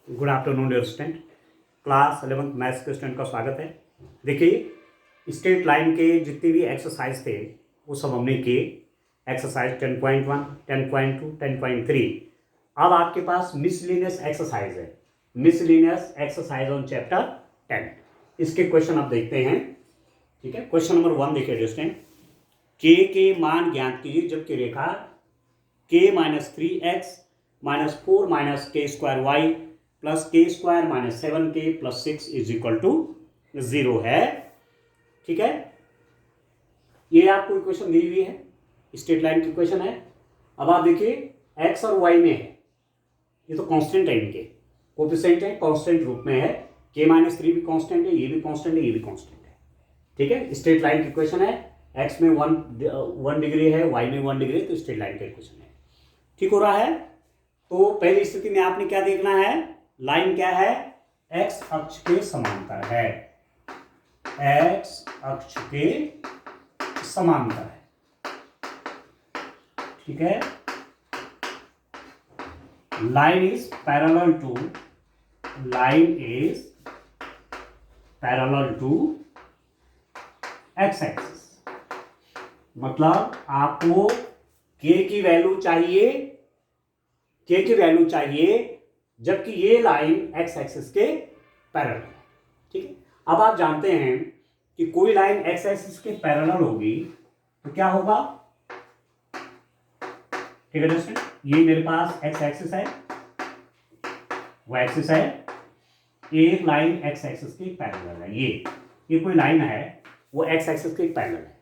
Good afternoon dear student. Class 11th maths के student का स्वागत है। देखिए, स्ट्रेट लाइन के जितने भी एक्सरसाइज थे वो सब हमने किए। एक्सरसाइज 10.1, 10.2, 10.3। अब आपके पास मिसलिनियस एक्सरसाइज है, मिसलिनियस एक्सरसाइज ऑन चैप्टर 10। इसके क्वेश्चन आप देखते हैं। ठीक है, क्वेश्चन नंबर 1 देखिए डियर स्टूडेंट। के मान ज्ञात कीजिए जबकि रेखा k-3x -4 k² y plus k² -7k + 6 = 0 है। ठीक है, ये आपको इक्वेशन दी हुई है, स्ट्रेट लाइन की इक्वेशन है। अब आप देखिए x और y में है, ये तो कांस्टेंट है, इनके कोएफिशिएंट है, कांस्टेंट रूप में है। k-3 भी कांस्टेंट है, ये भी कांस्टेंट है, ये भी कांस्टेंट है। ठीक है, स्ट्रेट लाइन की इक्वेशन है। x में 1 डिग्री है, y में 1 डिग्री है, तो स्ट्रेट लाइन का इक्वेशन है। ठीक हो रहा है। तो पहली स्थिति में आपने क्या देखना है, लाइन क्या है, x अक्ष के समांतर है, x अक्ष के समांतर है। ठीक है, line is parallel to x axis. मतलब आपको k की वैल्यू चाहिए जबकि ये लाइन x एक्सिस के पैरेलल है। ठीक है, अब आप जानते हैं कि कोई लाइन x एक्सिस के पैरेलल होगी तो क्या होगा। ठीक है दोस्तों, ये मेरे पास x एक्सिस है, y एक्सिस है, एक लाइन x एक्सिस के पैरेलल है। ये कोई लाइन है वो x एक्सिस के पैरेलल है।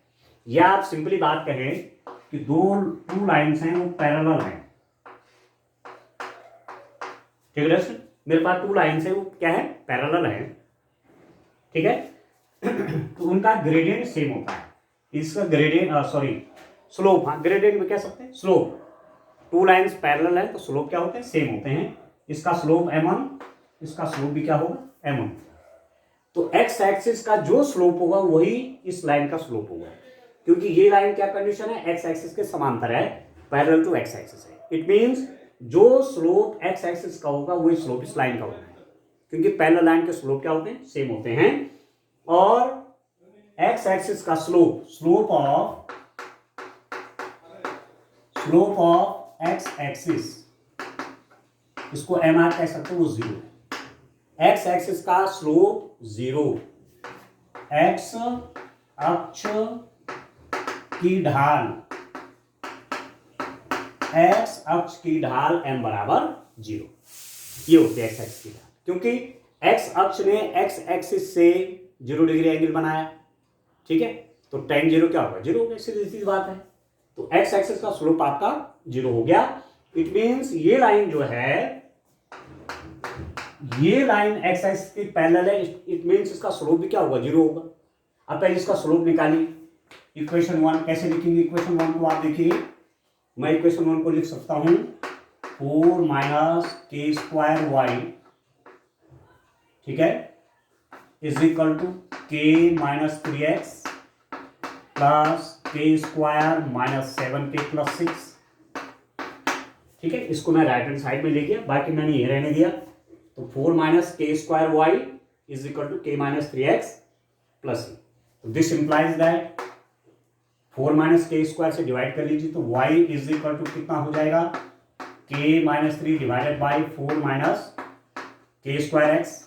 या आप सिंपली बात कहें कि टू लाइन्स हैं वो पैरेलल हैं। ठीक है दोस्तों, मेरे पास टू लाइन्स है वो क्या है, पैरेलल है। ठीक है, तो उनका ग्रेडियंट सेम होता है। इसका ग्रेडियंट स्लोप, हाँ ग्रेडियंट में कह सकते हैं स्लोप। टू लाइन्स पैरेलल है तो स्लोप क्या होते हैं, सेम होते हैं। इसका स्लोप m1, इसका स्लोप भी क्या होगा, m1। तो x एक्सिस का जो स्लोप होगा वही इस लाइन का स्लोप होगा, क्योंकि ये लाइन क्या कंडीशन है, x एक्सिस के समांतर है, पैरेलल टू x एक्सिस है। इट मींस जो स्लोप x एक्सिस का होगा वही स्लोप इस लाइन का होगा, क्योंकि पैरेलल लाइन के स्लोप क्या होते हैं, सेम होते हैं। और x एक्सिस का स्लोप ऑफ x एक्सिस, इसको mr कह सकते हो, वो 0 है। x एक्सिस का स्लोप 0, x अक्ष की ढाल, x अक्ष की ढाल m बराबर 0, ये होती है x एक्सिस की ढाल। क्योंकि x अक्ष ने x एक्सिस से 0 डिग्री एंगल बनाया। ठीक है, तो tan 0 क्या होगा, 0 हो गया, सीधी बात है। तो x एक्सिस का स्लोप आपका 0 हो गया। इट मींस ये लाइन जो है, ये लाइन x एक्सिस के पैरेलल है। इट मींस इसका स्लोप भी क्या होगा, 0 होगा। अब पहले इसका स्लोप निकालिए। इक्वेशन 1 कैसे लिखेंगे, इक्वेशन 1 को आप देखिए, मैं इक्वेशन 1 को लिख सकता हूं 4 - k² y, ठीक है, is equal to k-3x plus k² -7k + 6। ठीक है, इसको मैं राइट हैंड साइड में ले गया, बाकी मैंने ये रहने दिया। तो 4 - k² y is equal to k-3x plus e। तो दिस इंप्लाइज दैट 4 - k² से डिवाइड कर लीजिए, तो y इज इक्वल टू कितना हो जाएगा, k-3 डिवाइडेड बाई 4 - k²x।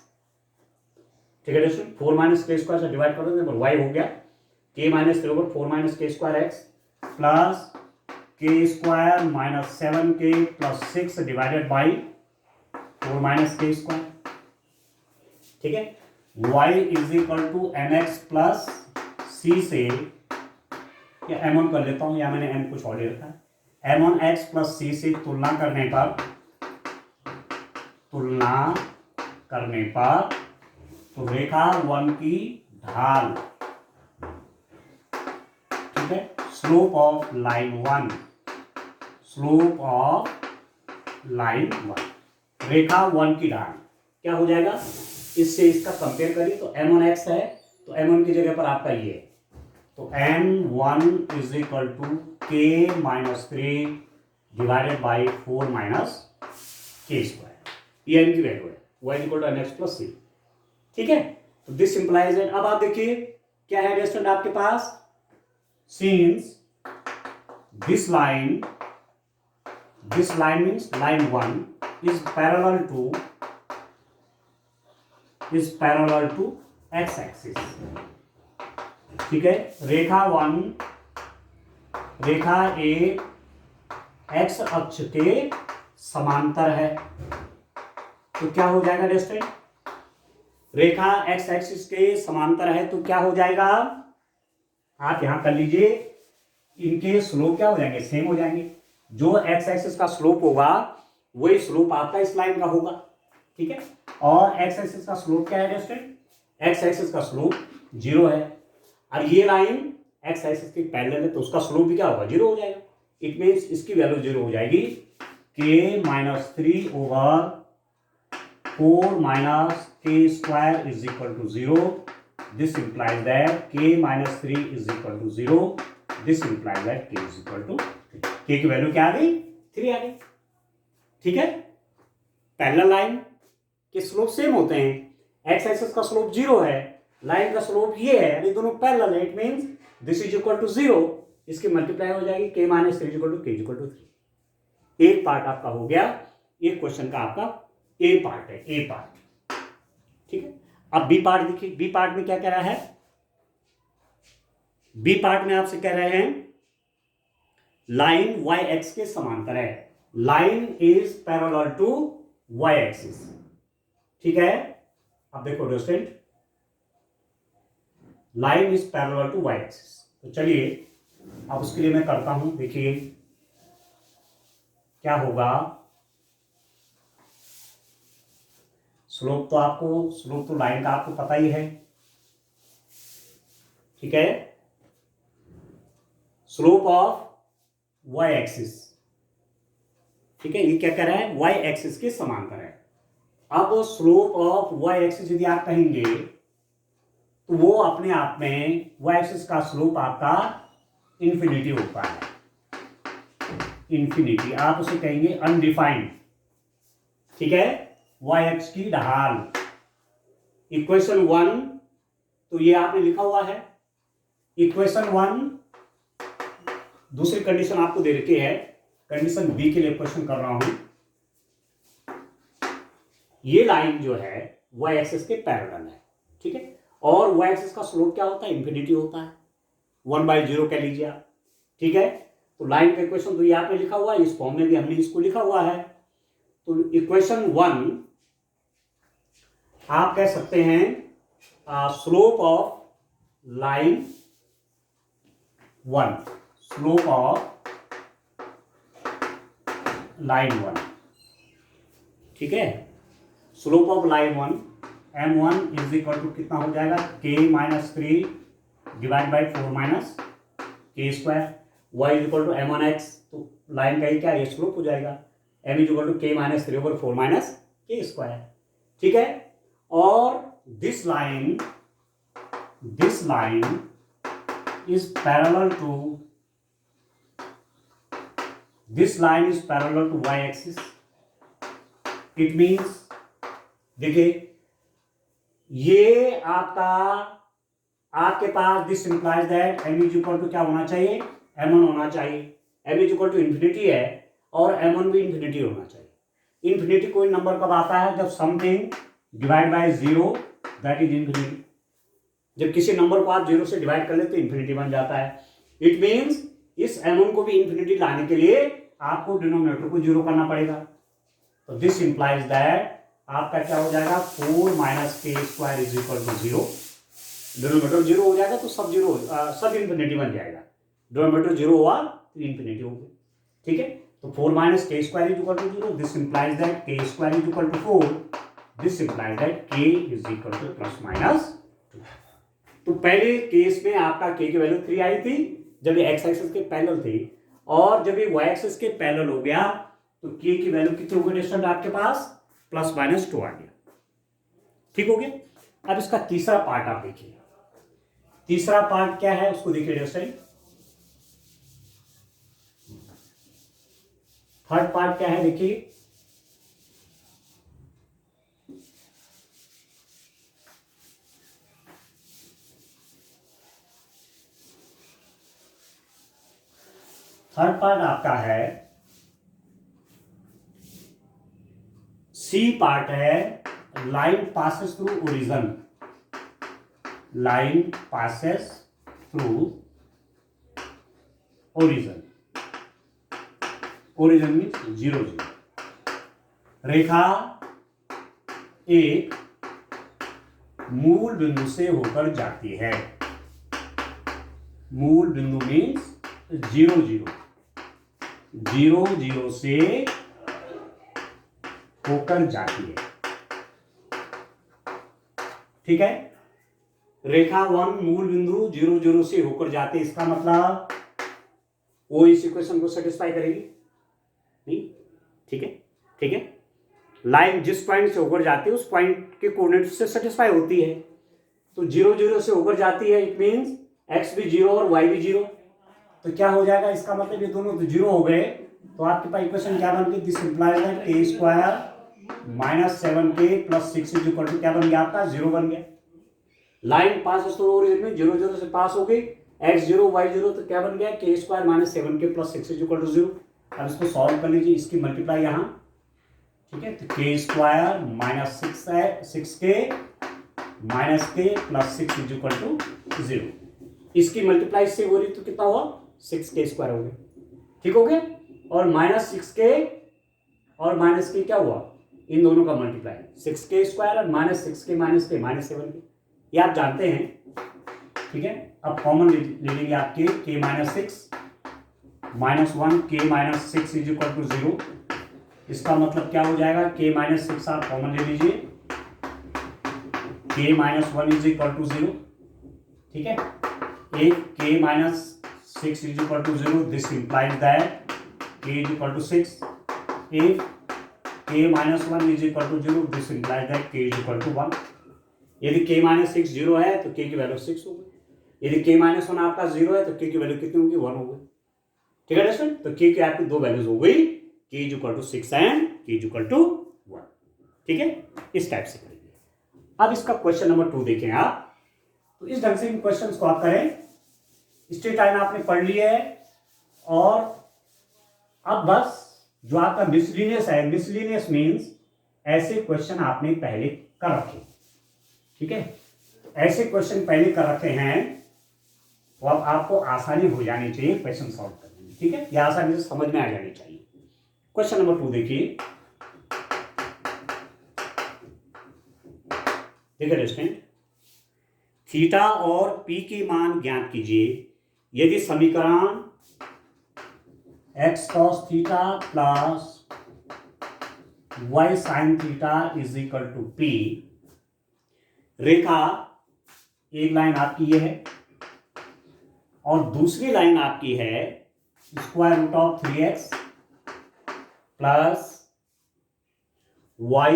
ठीक है दोस्तों, 4 - k² से डिवाइड करोगे तो y हो गया k-3 over 4 - k² plus k² -7k + 6 divided by 4 - k²। ठीक है, y is equal to mx plus c से, या m1 कर लेता हूं, या मैंने m कुछ और ले रखा है, m1x प्लस c से तुलना करने पर तो रेखा 1 की ढाल, ठीक है, स्लोप ऑफ लाइन 1, रेखा 1 की ढाल क्या हो जाएगा, इससे इसका कंपेयर करिए तो m1x है, तो m1 की जगह पर आपका ये है, तो m1 is equal to k-3 divided by 4 - k²। ये m की वैल्यू है। y equal to N X plus C. ठीक है, तो दिस इंप्लाइज दैट, अब आप देखिए क्या है स्टूडेंट आपके पास, since this line means line 1 is parallel to X axis. ठीक है, रेखा 1, रेखा एक एक्स अक्ष के समांतर है। तो क्या हो जाएगा स्टूडेंट, रेखा एक्स एक्सिस के समांतर है तो क्या हो जाएगा, आप यहां कर लीजिए, इनके स्लोप क्या हो जाएंगे, सेम हो जाएंगे। जो एक्स एक्सिस का स्लोप होगा वही स्लोप आपका इस लाइन का होगा। ठीक है, और एक्स एक्सिस का स्लोप क्या है स्टूडेंट, एक्स एक्सिस का स्लोप 0 है, और ये लाइन एक्स एक्सिस के पैरेलल है तो उसका स्लोप भी क्या होगा, 0 हो जाएगा। इट मीन्स इसकी वैल्यू 0 हो जाएगी, k माइनस 3 ओवर 4 माइनस के square is equal to 0। This implies that k minus 3 is equal to 0। This implies that k is equal to, k की वैल्यू क्या आ गई, 3 आ गई। ठीक है, पैरेलल लाइन के स्लोप सेम होते हैं, एक्स एक्सिस का स्लोप 0 है, लाइन का स्लोप ये है, ये दोनों पैरेलल है, it means this is equal to 0, इसकी मल्टीप्लाई हो जाएगी k minus 3 equal to k equal to 3। एक पार्ट आपका हो गया, एक क्वेश्चन का आपका ए पार्ट है, ए पार्ट। ठीक है, अब बी पार्ट देखिए, बी पार्ट में क्या कह रहा है, बी पार्ट में आपसे कह रहे हैं लाइन y एक्स के समांतर है, line is parallel to y axis. ठीक है, अब देखो student, line is parallel to y axis, तो चलिए अब उसके लिए मैं करता हूं, देखिए क्या होगा। स्लोप तो लाइन का आपको पता ही है। ठीक है, स्लोप ऑफ y एक्सिस, ठीक है, ये क्या कह रहा है, y एक्सिस के समांतर है। अब स्लोप ऑफ y एक्सिस यदि आप कहेंगे तो वो अपने आप में y एक्सिस का स्लोप आपका इंफिनिटी होता है, इंफिनिटी, आप उसे कहेंगे अनडिफाइंड। ठीक है, y एक्स की ढाल, इक्वेशन 1 तो ये आपने लिखा हुआ है, इक्वेशन 1 दूसरी कंडीशन आपको दे रखी है, कंडीशन बी के लिए क्वेश्चन कर रहा हूं। ये लाइन जो है y एक्सिस के पैरेलल है। ठीक है, और y एक्सिस का स्लोप क्या होता है, इंफिनिटी होता है, 1/0 कह लीजिए आप। ठीक है, तो लाइन का इक्वेशन तो ये आपने लिखा हुआ है, इस फॉर्म में भी हमने इसको लिखा हुआ है। तो इक्वेशन 1 आप कह सकते हैं slope of line 1, slope of line 1। ठीक है, slope of line 1 m1 is equal to कितना हो जाएगा, k minus 3 divide by 4 minus के square, y is equal to m1x, तो लाइन का ही क्या, ये स्लोप हो जाएगा, m is equal to k minus 3 over 4 minus के स्क्वायर। ठीक है, और this line is parallel to y axis। it means देखिए ये आपके पास this implies that m is equal to क्या होना चाहिए, m1 होना चाहिए, m is equal to infinity है और m1 भी इंफिनिटी होना चाहिए। इंफिनिटी कोई नंबर कब आता है, जब something divide by 0 that is infinity. जब किसी नंबर को आप 0 से डिवाइड कर लेते तो इंफिनिटी बन जाता है। इट मींस इस m1 को भी इंफिनिटी लाने के लिए आपको डिनोमिनेटर को 0 करना पड़ेगा। तो दिस इंप्लाइज दैट आपका क्या हो जाएगा, 4 माइनस के square is equal to 0। Denominator 0 हो जाएगा तो सब इंफिनिटी बन जाएगा। डिनोमिनेटर 0 हुआ तो इंफिनिटी हो गई। ठीक है, तो 4 माइनस के square is equal to 0। This implies that K square is equal to 4। This implies that K is equal to plus minus 2। तो पहले केस में आपका k की वैल्यू 3 आई थी जब ये x एक्सिस के पैरेलल थी, और जब ये y एक्सिस के पैरेलल हो गया तो k की वैल्यू कितनी हो गई स्टूडेंट आपके पास, प्लस माइनस 2 आ गया। ठीक हो गया। अब इसका तीसरा पार्ट आप देखिए, तीसरा पार्ट क्या है उसको देखिए स्टूडेंट। थर्ड पार्ट क्या है देखिए, थर्ड पार्ट आपका है, सी पार्ट है, line passes through origin, line passes through origin, origin means 0 0। रेखा एक मूल बिंदु से होकर जाती है, मूल बिंदु मीन्स 0 0, 0 0 से होकर जाती है, ठीक है। रेखा 1 मूल बिंदु 0 0 से होकर जाती है, इसका मतलब वो इस इक्वेशन को सेटिस्फाई करेगी नहीं, ठीक है, ठीक है। लाइन जिस पॉइंट से होकर जाती है उस पॉइंट के कोऑर्डिनेट से सेटिस्फाई होती है, तो 0 0 से होकर जाती है, इट मींस x भी 0 और y भी 0, तो क्या हो जाएगा, इसका मतलब ये दोनों तो 0 हो गए, तो आपके पास इक्वेशन क्या बन गई, this implies that k square minus 7k plus 6 is equal to क्या बन गया आपका 0 बन गया। लाइन पास हो रही है 0 0 से पास हो गई, x 0 y 0, तो क्या बन गया k square minus 7k plus 6 is equal to 0। अब इसको सॉल्व कर लीजिए, इसकी मल्टीप्लाई यहाँ, ठीक है, तो k स्क्वायर माइनस 6 है, 6k minus k plus 6 is equal to 0। इसकी मल्टीप्लाई से हो रही तो कितना हुआ 6k स्क्वायर हो गया, ठीक हो गया, और माइनस 6k और माइनस k क्या हुआ, इन दोनों का मल्टीप्लाई 6k स्क्वायर और minus 6k minus k minus 7k, ये आप जानते हैं, ठीक है। अब कॉमन ले लेंगे आपके k minus 6 minus 1 k minus 6 is equal to 0, इसका मतलब क्या हो जाएगा, k माइनस 6 आप कॉमन ले लीजिए, k minus 1 is equal to 0, ठीक है। एक k minus 6 is equal to 0, this implies that k is equal to 6, if k minus 1 is equal to 0, this implies that k is equal to 1। यदि k minus 6 0 है तो k की value 6 हो गई, यदि k माइनस 1 आपका 0 है तो k की वैल्यू कितनी होगी 1 हो गई, ठीक है स्टूडेंट। तो k की आपकी दो वैल्यूज हो गई, k is equal to 6 and k is equal to 1, ठीक है, इस टाइप से करेंगे। अब इसका क्वेश्चन नंबर 2 देखें आप, तो इस ढंग से इन क्वेश्चंस को आप करें, स्ट्रेट लाइन आपने पढ़ ली है, और अब बस जो आपका मिसलिनियस है, मिसलिनियस मीन्स ऐसे क्वेश्चन आपने पहले कर रखे, ठीक है, ऐसे क्वेश्चन पहले कर रखे हैं, तो अब आपको आसानी हो जानी चाहिए क्वेश्चन सॉल्व करने में, ठीक है, यह आसानी से समझ में आ जानी चाहिए। क्वेश्चन नंबर 2 देखिए, देखिए स्टूडेंट, थीटा और पी के मान ज्ञात कीजिए यदि समीकरण x cos theta plus y sin theta is equal to p। रेखा एक लाइन आपकी ये है और दूसरी लाइन आपकी है square root of 3x plus y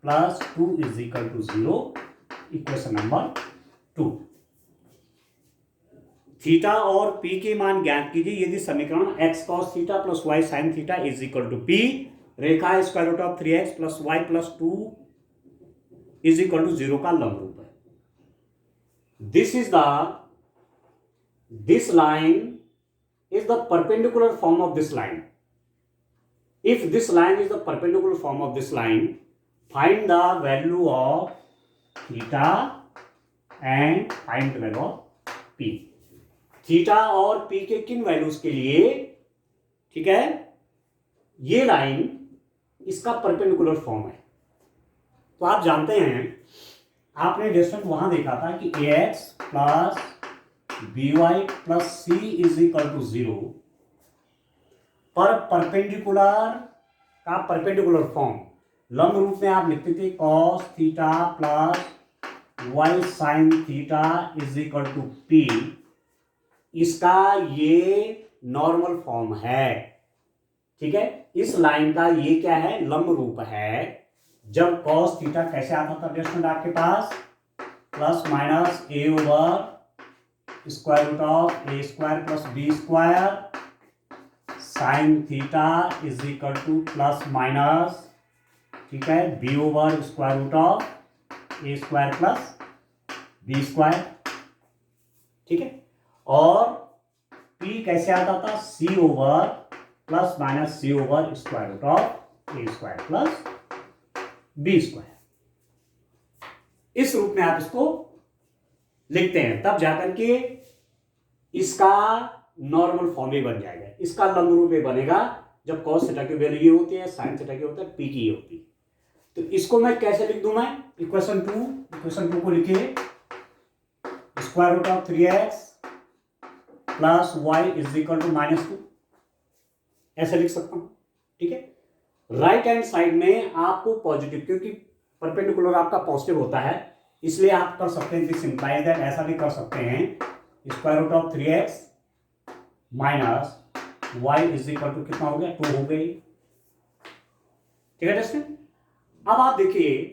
plus 2 is equal to 0, equation number 2। Theta और p के मान ज्ञात कीजिए यदि समीकरण x cos theta plus y sin theta is equal to p। रेखा square root of 3x plus y plus 2 is equal to 0 का लंब रूप है। This line is the perpendicular form of this line. If this line is the perpendicular form of this line, find the value of theta and find the value of p. Theta और p के किन values के लिए, ठीक है, ये line इसका perpendicular form है। तो आप जानते हैं, आपने डिस्टेंस वहां देखा था कि ax plus by plus c is equal to 0 पर परपेंडिकुलर का परपेंडिकुलर फॉर्म लंब रूप में आप लिखते थे cos theta plus y sin theta is equal to p। इसका ये नॉर्मल फॉर्म है, ठीक है, इस लाइन का ये क्या है, लंब रूप है। जब cos थीटा कैसे आता था स्टूडेंट आपके पास, plus minus a over square root of A square plus B square sine theta is equal to plus minus, ठीक है, B over square root of A square plus B square, ठीक है। और P कैसे आता था, C over plus minus C over square root of A square plus B square. इस रूप में आप इसको लिखते हैं, तब जाकर के इसका नॉर्मल फॉर्म ही बन जाएगा। इसका लंब रूप ये बनेगा जब cos थीटा की वैल्यू ये होती है, sin थीटा की होता है, P की ये होती है। तो इसको मैं कैसे लिख दूं, मैं इक्वेशन टू को लिखिए square root of 3x plus y is equal to -2, ऐसे लिख सकता हूं। ठीक है, राइट हैंड साइड में आपको पॉजिटिव, क्योंकि परपेंडिकुलर आपका पॉजिटिव होता है, इसलिए आप कर सकते हैं दिस इंप्लाइज दैट, ऐसा भी कर सकते हैं square root of 3x minus y is equal to कितना हो गया, 2 हो गई। ठीक है दोस्तों, अब आप देखिए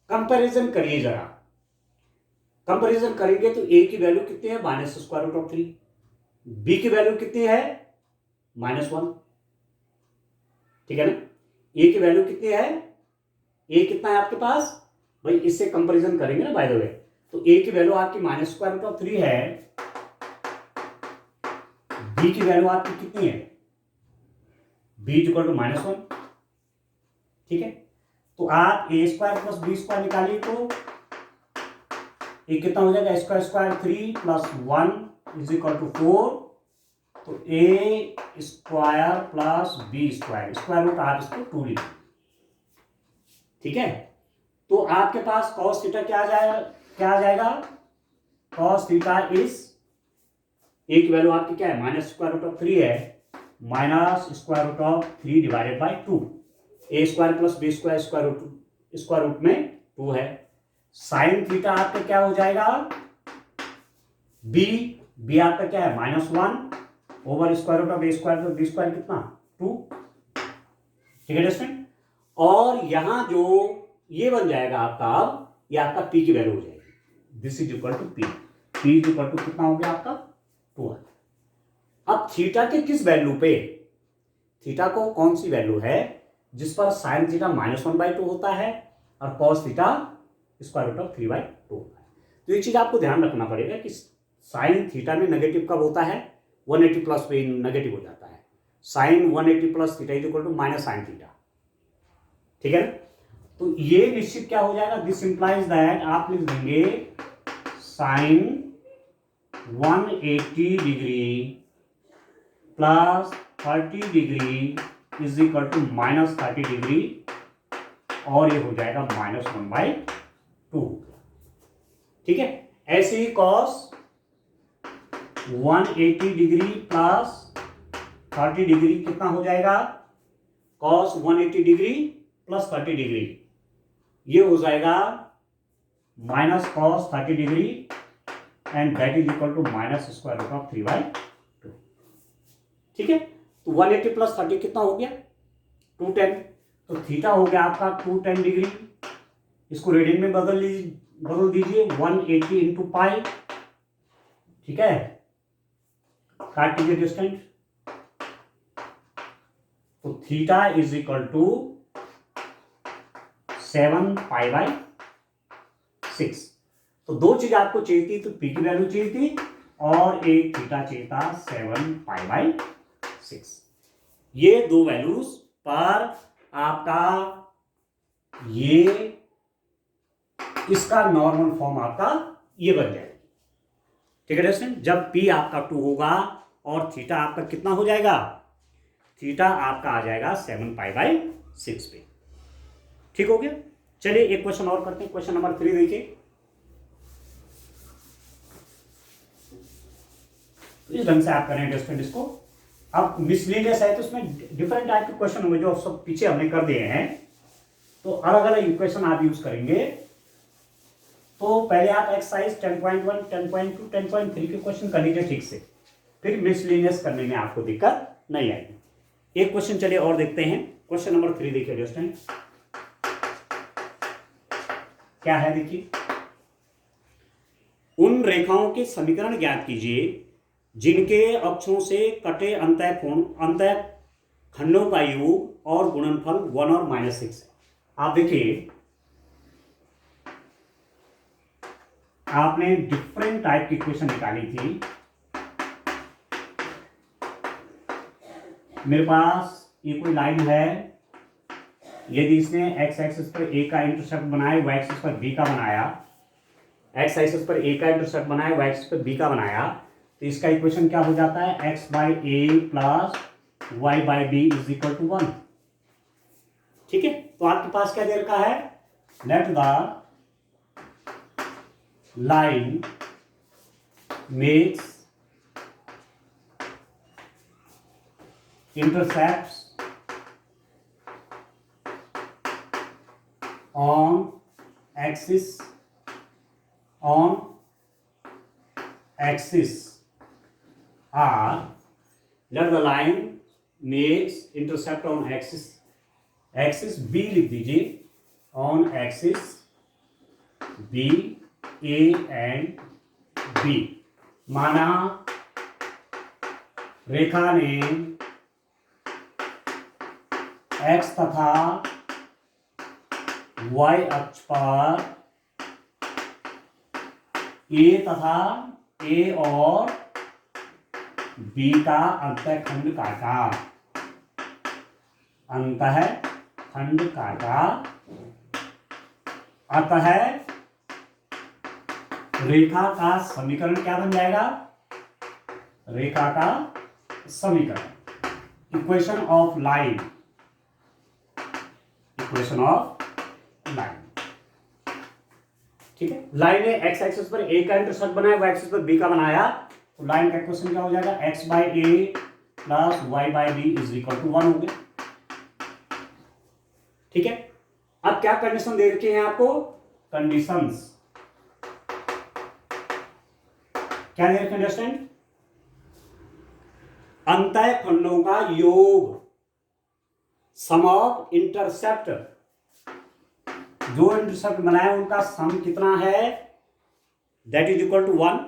कंपैरिजन करिए जरा। कंपैरिजन करेंगे तो a की वैल्यू कितनी है, minus square root of 3, b की वैल्यू कितनी है, -1। ठीक है ना, a की वैल्यू कितनी है, a कितना है आपके पास भाई, इससे कंपैरिजन करेंगे ना बाय द वे, तो a की वैल्यू आपकी माइनस स्क्वायर रूट ऑफ 3 है, b की वैल्यू आपकी कितनी है, b इक्वल टू -1। ठीक है, तो आप a square plus b square निकालिए तो ये कितना हो जाएगा, square square 3 plus 1 is equal to 4, तो a square plus b square, square root आप इसको 2 लिखिए। ठीक है, तो आपके पास cos थीटा क्या आ जाएगा, cos थीटा इज a की वैल्यू आपकी क्या है, माइनस स्क्वायर रूट ऑफ 3 है, minus square root of 3 divided by 2, a square plus b square square root में 2 है। साइन थीटा आपका क्या हो जाएगा, b आपका क्या है, -1 over square root of a square plus b square कितना, 2। ठीक है स्टूडेंट, और यहां जो ये बन जाएगा आपका, अब ये आपका p की वैल्यू हो जाएगी, this is equal to p is equal to कितना हो गया आपका 2। अब थीटा के किस वैल्यू पे, थीटा को कौन सी वैल्यू है जिस पर साइन थीटा -1/2 होता है और cos theta square root of 3/2 होता है। तो ये चीज आपको ध्यान रखना पड़ेगा कि साइन थीटा में नेगेटिव कब होता है, 180 प्लस पे नेगेटिव हो जाता है, sine 180 plus theta is equal to minus sine theta. ठीक है, तो ये निश्चित क्या हो जाएगा, दिस इंप्लाइज दैट आप लिख देंगे sine 180 degree plus 30 degree is equal to -30 degree, और ये हो जाएगा -1/2। ठीक है, ऐसे ही cos 180 डिग्री प्लस 30 डिग्री कितना हो जाएगा, cos 180 डिग्री प्लस 30 डिग्री ये हो जाएगा minus cos 30 degree, and that is equal to minus square root of 3/2। ठीक है, तो 180 प्लस 30 कितना हो गया, 210, तो थीटा हो गया आपका 210 डिग्री, इसको रेडियन में बदल दीजिए 180 इंटू पाई। ठीक है, काट दीजिए डिस्टेंस, तो थीटा इज इक्वल टू 7π/6। तो दो चीज आपको चाहिए थी, तो पी की वैल्यू चाहिए थी और एक थीटा चाहिए था 7π/6। ये दो वैल्यूज पर आपका ये इसका नॉर्मल फॉर्म आपका ये बन जाएगी। ठीक है दोस्तों, जब p आपका 2 होगा और थीटा आपका कितना हो जाएगा, थीटा आपका आ जाएगा 7π/6 पे। ठीक हो गया, चलिए एक क्वेश्चन और करते हैं, क्वेश्चन नंबर 3 देखिए। तो इस ढंग से आप करें दोस्तों इसको। अब मिसलिनियस है तो उसमें डिफरेंट टाइप के क्वेश्चन होंगे जो सब पीछे हमने कर दिए हैं, तो अलग अलग इक्वेशन आप यूज करेंगे। तो पहले आप एक्सरसाइज 10.1, 10.2, 10.3 के क्वेश्चन कर लीजिए ठीक से, फिर मिसलिनियस करने में आपको दिक्कत नहीं आएगी। एक क्वेश्चन चलिए और देखते हैं, क्वेश्चन नंबर 3 देखिए दोस्तों क्या है, देखिए उन रेखाओं के समीकरण ज्ञात कीजिए जिनके अक्षों से कटे अंतःखंडों का योग और गुणनफल 1 और -6 है। आप देखिए आपने डिफरेंट टाइप की इक्वेशन निकाली थी, मेरे पास ये कोई लाइन है, यदि इसने एक्स एक्सिस पर ए का इंटरसेप्ट बनाया, वाई एक्सिस पर बी का बनाया, एक्स एक्सिस पर ए का इंटरसेप्ट बनाया, वाई एक्सिस पर बी का बनाया, तो इसका इक्वेशन क्या हो जाता है, x by a plus y by b is equal to 1। ठीक है, तो आपके पास क्या दे रखा है, let the line makes intercepts on axis are, let the line makes intercept on axis B लिख दीजिए, on axis B A and B। माना रेखा ने x तथा y अक्ष पर a तथा a और b का अंतःखंड काटा, अतः रेखा का समीकरण क्या बन जाएगा, रेखा का समीकरण, इक्वेशन ऑफ लाइन, ठीक है। लाइन ने एक्स एक्सिस पर ए का इंटरसेप्ट बनाया, वाई एक्सिस पर बी का बनाया, तो लाइन का इक्वेशन क्या हो जाएगा, x by a plus y by b is equal to 1 हो गया। ठीक है, अब क्या कंडीशन दे रखी है आपको, कंडीशंस क्या दे रखे हैं, अंतःखंडों का योग, सम ऑफ इंटरसेप्ट, जो इंटरसेप्ट बनाया उनका सम कितना है, that is equal to 1,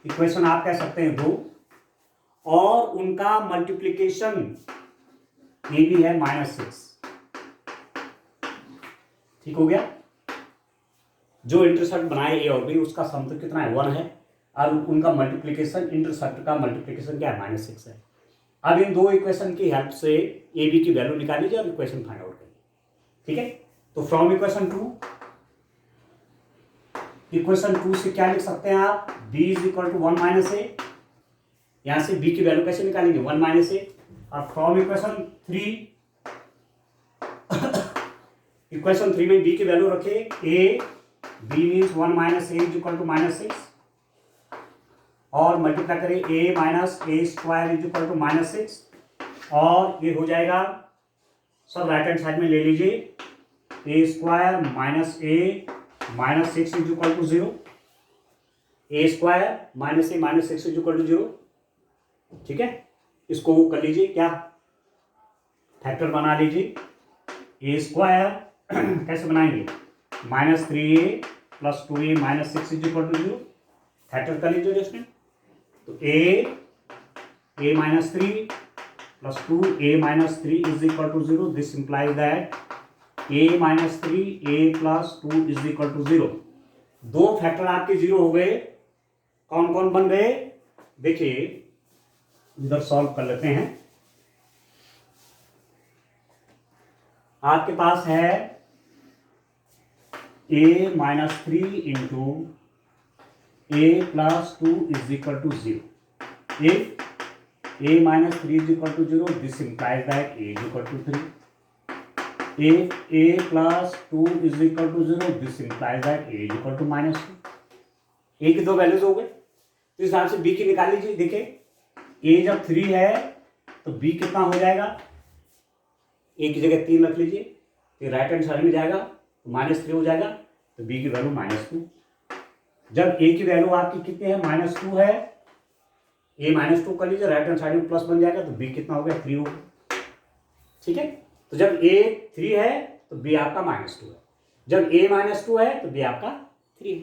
equation आप कह सकते हैं 2, और उनका मल्टीप्लीकेशन ये भी है -6। ठीक हो गया, जो इंटरसेप्ट बनाए ए और बी उसका सम तो कितना है, 1 है, और उनका मल्टीप्लीकेशन, इंटरसेप्ट का मल्टीप्लीकेशन क्या है, -6 है। अब इन दो इक्वेशन की हेल्प से ए बी की वैल्यू निकाल लीजिए और इक्वेशन फाइंड आउट करिए। ठीक है, तो फ्रॉम इक्वेशन 2 से क्या लिख सकते हैं आप, b is equal to 1 minus A, यहां से b की वैल्यू कैसे निकालेंगे, 1 माइनस ए, और फ्रॉम इक्वेशन 3 में b की वैल्यू रखे a, b means 1 minus a is equal to -6, और मल्टीप्लाई करें a minus a square is equal to -6, और ये हो जाएगा, सब राइट हैंड साइड में ले लीजिए, A square minus A minus 6 is equal to 0, A square minus A minus 6 is equal to 0। ठीक है, इसको कर लीजिए, क्या फैक्टर बना लीजिए, ए स्क्वायर कैसे बनाएंगे, -3a plus 2a minus 6 is equal to 0, factor कर लीजिए इसमें, तो a minus 3 plus 2a minus 3 is equal to 0, this implies that a minus 3 a plus 2 is equal to 0। दो फैक्टर आपके 0 हो गए, कौन कौन बन गए, देखिए इधर सॉल्व कर लेते हैं। आपके पास है a minus 3 into a plus 2 is equal to 0, a minus 3 is equal to 0, this implies that a is equal to 3, if a plus 2 is equal to 0, this implies that a is equal to -2। a की दो values हो गए, तो इस हिसाब से b की निकाल लीजिए। देखिए a जब 3 है तो b कितना हो जाएगा, a की जगह 3 रख लीजिए, तो राइट हैंड साइड में जाएगा तो -3 हो जाएगा, तो b की वैल्यू -2। जब a की वैल्यू आपकी कितनी है, -2 है, a -2 कर लीजिए, राइट हैंड साइड में प्लस बन जाएगा, तो b कितना हो गया, 3 हो गया। ठीक है, तो जब a 3 है तो b आपका -2 है, जब a -2 है तो b आपका 3 है।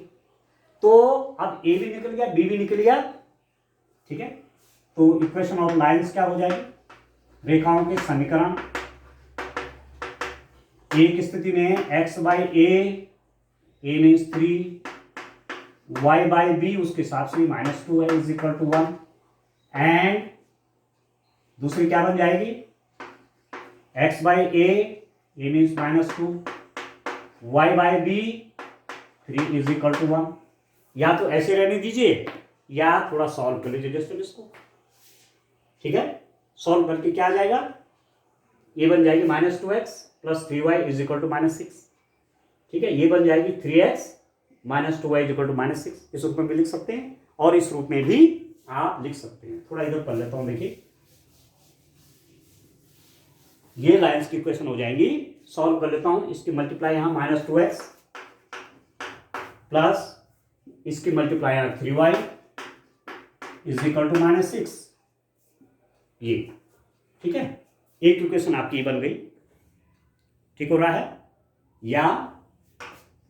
तो अब a भी निकल गया, b भी निकल गया। ठीक है, तो इक्वेशन ऑफ लाइंस क्या हो जाएगी, रेखाओं के समीकरण, a की स्थिति में x by a means 3, y by b उसके हिसाब से -2 है इज इक्वल टू 1, एंड दूसरी क्या बन जाएगी, x by a means -2, y by b 3 is equal to 1। या तो ऐसे रहने दीजिए या थोड़ा सॉल्व कर लीजिए जस्ट इसको, ठीक है। सॉल्व करके क्या आ जाएगा, ये बन जाएगी -2x plus 3y is equal to -6, ठीक है। ये बन जाएगी 3x minus 2y is equal to -6। इस रूप में भी लिख सकते हैं और इस रूप में भी आप लिख सकते हैं। थोड़ा इधर पढ़ लेता हूं, देखिए ये लाइंस की इक्वेशन हो जाएंगी। सॉल्व कर लेता हूं, इसकी मल्टीप्लाई यहां -2x प्लस इसकी मल्टीप्लाई यहां 3y इज इक्वल टू -6, ये ठीक है। एक इक्वेशन आपकी बन गई, ठीक हो रहा है। या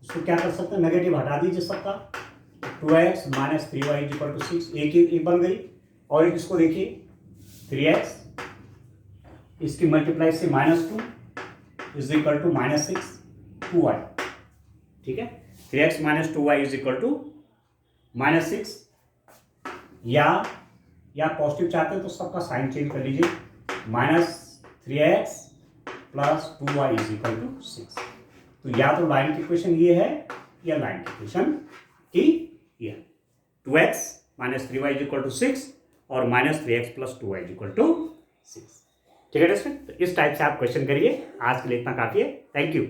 इसको क्या कर सकते हैं, नेगेटिव हटा दीजिए सबका, 2x minus 3y is equal to 6, एक बन गई। और एक इसको देखिए 3x इसकी मल्टीप्लाई से -2 इज इक्वल टू -6 2y, ठीक है। 3x minus 2y is equal to -6। या पॉजिटिव चाहते हैं तो सबका साइन चेंज कर लीजिए, -3x plus 2y is equal to 6। तो या तो लाइन की इक्वेशन ये है या लाइन की इक्वेशन की ये 2x minus 3y is equal to 6 और -3x plus 2y is equal to 6, ठीक है। तो इस टाइप से आप क्वेश्चन करिए। आज के लिए इतना काफी है। Thank you.